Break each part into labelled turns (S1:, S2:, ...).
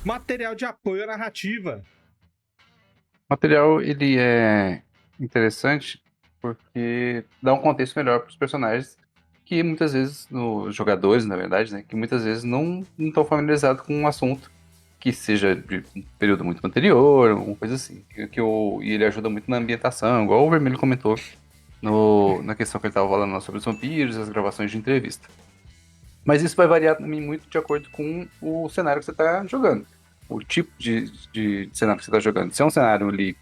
S1: Material de apoio à narrativa.
S2: O material, ele é interessante porque dá um contexto melhor para os personagens que muitas vezes, os jogadores, na verdade, né, que muitas vezes não estão familiarizados com um assunto que seja de um período muito anterior, alguma coisa assim. E ele ajuda muito na ambientação, igual o Vermelho comentou na questão que ele estava falando lá sobre os vampiros e as gravações de entrevista. Mas isso vai variar também muito de acordo com o cenário que você está jogando. O tipo de cenário que você está jogando. Se é um cenário ali,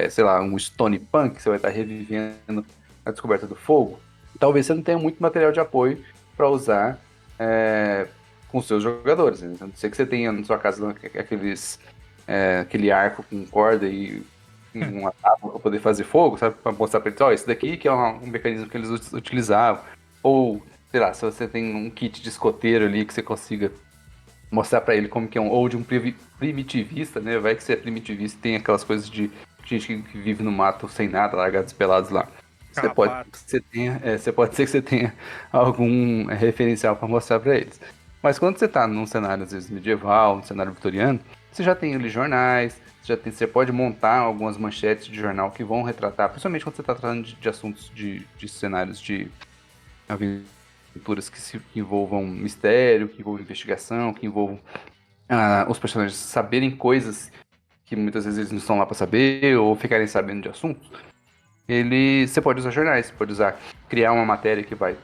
S2: sei lá, um Stone Punk, você vai estar revivendo a descoberta do fogo, talvez você não tenha muito material de apoio para usar com os seus jogadores. Né? A não ser que você tenha na sua casa aquele arco com corda e uma tábua para poder fazer fogo, sabe? Para mostrar para eles, ó, esse daqui que é um mecanismo que eles utilizavam. Ou, sei lá, se você tem um kit de escoteiro ali que você consiga mostrar para ele como que é ou de um primitivista, né? Vai que você é primitivista e tem aquelas coisas de gente que vive no mato sem nada, largados pelados lá.
S1: Carrapato.
S2: Você pode ser que você tenha algum referencial para mostrar para eles. Mas quando você tá num cenário, às vezes, medieval, num cenário vitoriano, você já tem ali jornais, você pode montar algumas manchetes de jornal que vão retratar, principalmente quando você está tratando de assuntos de cenários de aventuras que envolvam mistério, que envolvam investigação, que envolvam os personagens saberem coisas que muitas vezes eles não estão lá para saber ou ficarem sabendo de assuntos. Você pode usar jornais, você pode criar uma matéria que vai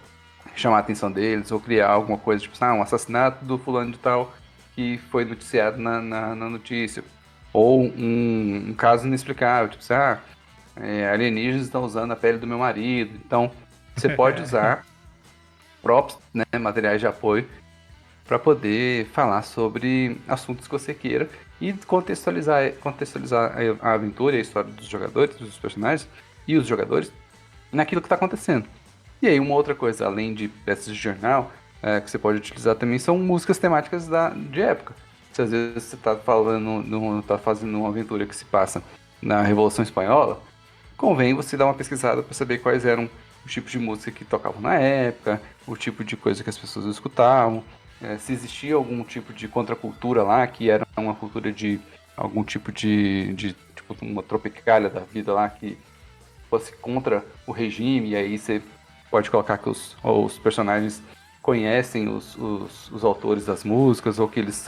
S2: chamar a atenção deles, ou criar alguma coisa, tipo, um assassinato do fulano de tal que foi noticiado na notícia. Ou um caso inexplicável, tipo, alienígenas estão usando a pele do meu marido. Então, você pode usar props, né, materiais de apoio, para poder falar sobre assuntos que você queira e contextualizar a aventura e a história dos jogadores, dos personagens e os jogadores naquilo que está acontecendo. E aí, uma outra coisa, além de peças de jornal, que você pode utilizar também são músicas temáticas de época. Se às vezes você está tá fazendo uma aventura que se passa na Revolução Espanhola, convém você dar uma pesquisada para saber quais eram os tipos de música que tocavam na época, o tipo de coisa que as pessoas escutavam, se existia algum tipo de contracultura lá, que era uma cultura de algum tipo de tipo uma tropicália da vida lá que fosse contra o regime, e aí você pode colocar que os personagens conhecem os autores das músicas, ou que eles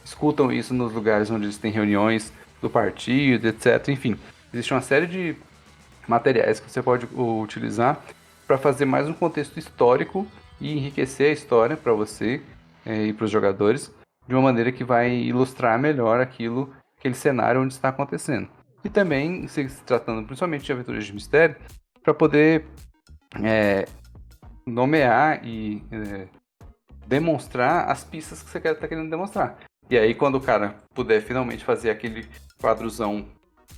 S2: escutam isso nos lugares onde eles têm reuniões do partido, etc. Enfim, existe uma série de materiais que você pode utilizar para fazer mais um contexto histórico e enriquecer a história para você e para os jogadores de uma maneira que vai ilustrar melhor aquele cenário onde está acontecendo. E também, se tratando principalmente de aventuras de mistério, para poder nomear e demonstrar as pistas que você está querendo demonstrar. E aí, quando o cara puder finalmente fazer aquele quadrozão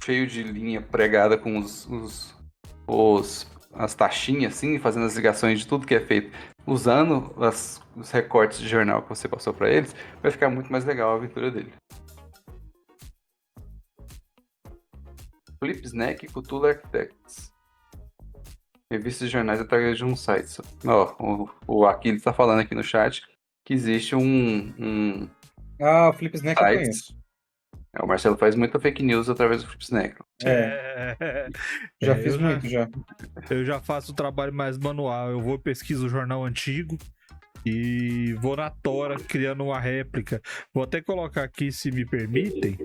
S2: cheio de linha pregada com as taxinhas, assim, fazendo as ligações de tudo que é feito, usando os recortes de jornal que você passou para eles, vai ficar muito mais legal a aventura dele. Flip Snack e Cthulhu Architects. Revistas e jornais através de um site. Ó, o Aquiles está falando aqui no chat que existe um
S3: Ah, o Flip Snack eu
S2: site.
S3: conheço.
S2: O Marcelo faz muita fake news através do Flip Snack.
S3: Já fiz muito, já.
S1: Eu já faço o trabalho mais manual. Eu vou pesquiso o jornal antigo e vou na tora criando uma réplica. Vou até colocar aqui, se me permitem,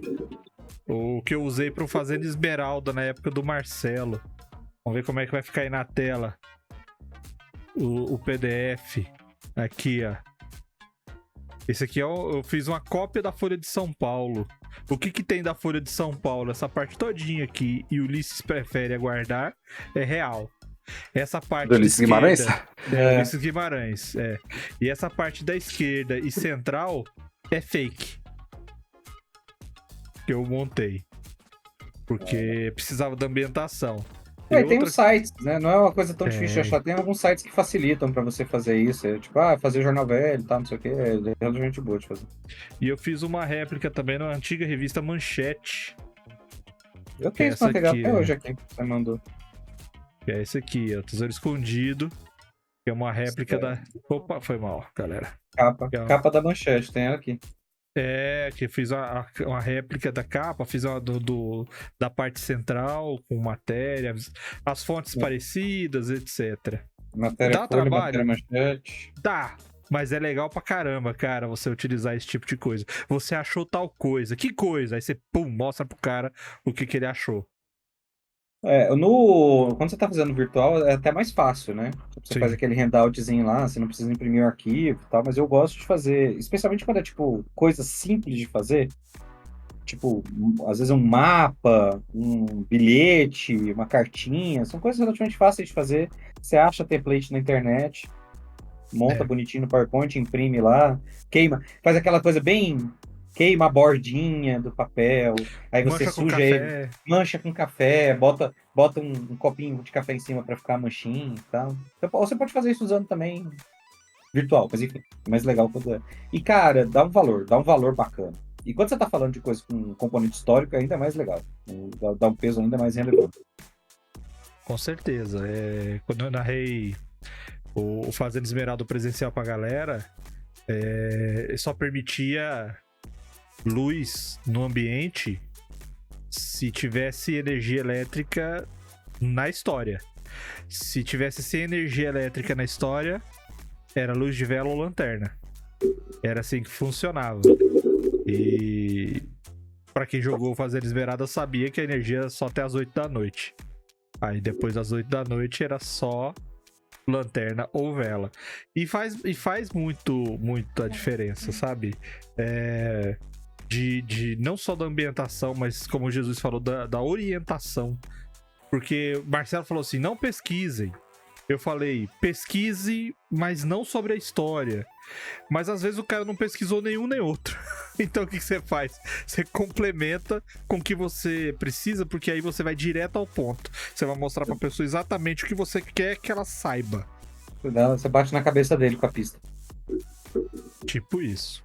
S1: o que eu usei para o Fazenda Esmeralda na época do Marcelo. Vamos ver como é que vai ficar aí na tela. O PDF. Aqui, ó. Esse aqui eu fiz uma cópia da Folha de São Paulo. O que tem da Folha de São Paulo? Essa parte todinha aqui, e Ulisses prefere aguardar, é real. Essa parte
S2: Do Ulisses Guimarães?
S1: Ulisses Guimarães, é. E essa parte da esquerda e central é fake. Que eu montei. Porque precisava da ambientação.
S3: E tem os sites, né? Não é uma coisa tão difícil de achar. Tem alguns sites que facilitam pra você fazer isso. Tipo, fazer jornal velho, tá, não sei o que. É relativamente boa de fazer.
S1: E eu fiz uma réplica também na antiga revista Manchete.
S3: Eu tenho esse material até hoje aqui, que você mandou.
S1: Que é esse aqui, ó, Tesouro Escondido. Que é uma réplica da... Opa, foi mal, galera.
S3: Capa da Manchete, tem ela aqui.
S1: Que fiz uma réplica da capa, fiz uma da parte central, com matérias, as fontes parecidas, etc.
S3: Matéria
S1: Dá
S3: folha,
S1: trabalho?
S3: matéria manchete.
S1: Dá, mas é legal pra caramba, cara, você utilizar esse tipo de coisa. Você achou tal coisa, que coisa? Aí você, pum, mostra pro cara o que ele achou.
S3: Quando você tá fazendo virtual, é até mais fácil, né? Você
S1: Sim.
S3: faz aquele handoutzinho lá, você não precisa imprimir o arquivo e tal, mas eu gosto de fazer, especialmente quando é, tipo, coisa simples de fazer, tipo, às vezes um mapa, um bilhete, uma cartinha, são coisas relativamente fáceis de fazer. Você acha template na internet, monta
S1: É.
S3: bonitinho no PowerPoint, imprime lá, queima, faz aquela coisa bem, queima a bordinha do papel, aí você
S1: Mancha com
S3: suja ele,
S1: café.
S3: mancha com café, bota um copinho de café em cima para ficar manchinha e tal. Ou você pode fazer isso usando também virtual, mas enfim, é mais legal quando é. E cara, dá um valor bacana. E quando você tá falando de coisa com componente histórico, é ainda mais legal. Dá um peso ainda mais relevante.
S1: Com certeza. Quando eu narrei o Fazenda Esmeralda presencial pra galera, só permitia luz no ambiente se tivesse energia elétrica na história. Se tivesse sem energia elétrica na história, era luz de vela ou lanterna. Era assim que funcionava. E pra quem jogou Fazenda Esmeralda sabia que a energia era só até as 8 da noite. Aí depois das 8 da noite era só lanterna ou vela. E faz muita diferença, sabe? Não só da ambientação, mas como Jesus falou, da orientação. Porque o Marcelo falou assim, não pesquisem. Eu falei, pesquise, mas não sobre a história. Mas às vezes o cara não pesquisou nenhum nem outro. Então o que você faz? Você complementa com o que você precisa, porque aí você vai direto ao ponto. Você vai mostrar pra pessoa exatamente o que você quer que ela saiba.
S3: Você bate na cabeça dele com a pista.
S1: Tipo isso.